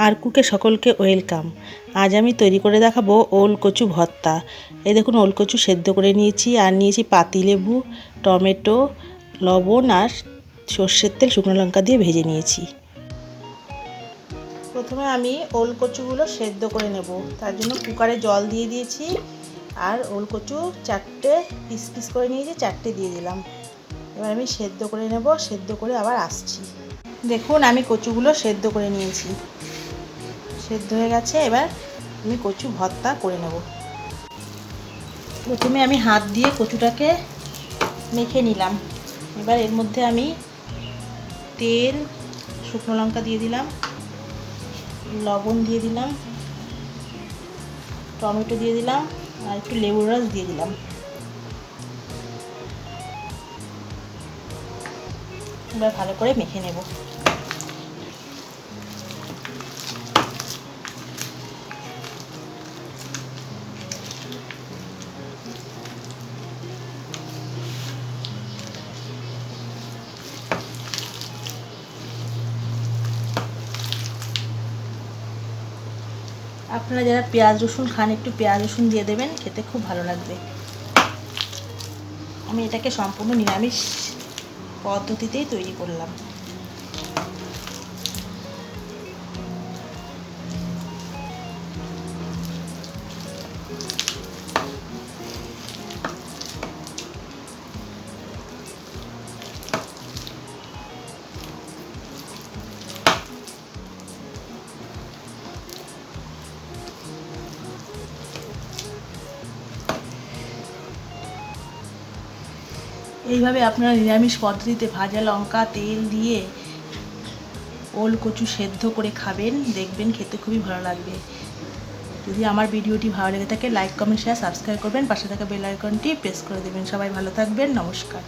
আর কুকে সকলকে ওয়েলকাম। আজ আমি তৈরি করে দেখাবো ওল কচু ভর্তা। এই দেখুন, ওল কচু সেদ্ধ করে নিয়েছি, আর নিয়েছি পাতিলেবু, টমেটো, লবণ আর সর্ষের তেল, শুকনো লঙ্কা দিয়ে ভেজে নিয়েছি। প্রথমে আমি ওল কচুগুলো সেদ্ধ করে নেব। তার জন্য কুকারে জল দিয়ে দিয়েছি, আর ওল কচু 4টে পিস পিস করে নিয়েছি, 4টে দিয়ে দিলাম। এবার আমি সেদ্ধ করে নেব, সেদ্ধ করে আবার আসছি। দেখুন, আমি কচুগুলো সেদ্ধ করে নিয়েছি, সেদ্ধ হয়ে গেছে। এবার আমি কচু ভর্তা করে নেব। প্রথমে আমি হাত দিয়ে কচুটাকে মেখে নিলাম। এবার এর মধ্যে আমি তেল, শুকনো লঙ্কা দিয়ে দিলাম, লবণ দিয়ে দিলাম, টমেটো দিয়ে দিলাম, আর একটু লেবুর রস দিয়ে দিলাম। এবার ভালো করে মেখে নেব। আপনারা যারা পেঁয়াজ রসুন খান, একটু পেঁয়াজ রসুন দিয়ে দেবেন, খেতে খুব ভালো লাগবে। আমি এটাকে সম্পূর্ণ নিরামিষ পদ্ধতিতেই তৈরি করলাম। এইভাবে আপনারা নিরামিষ পদ্ধতিতে ভাজা লঙ্কা তেল দিয়ে ওল কচু সেদ্ধ করে খাবেন, দেখবেন খেতে খুবই ভালো লাগবে। যদি আমার ভিডিওটি ভালো লেগে থাকে, লাইক কমেন্ট শেয়ার সাবস্ক্রাইব করবেন, পাশে থাকা বেল আইকনটি প্রেস করে দেবেন। সবাই ভালো থাকবেন, নমস্কার।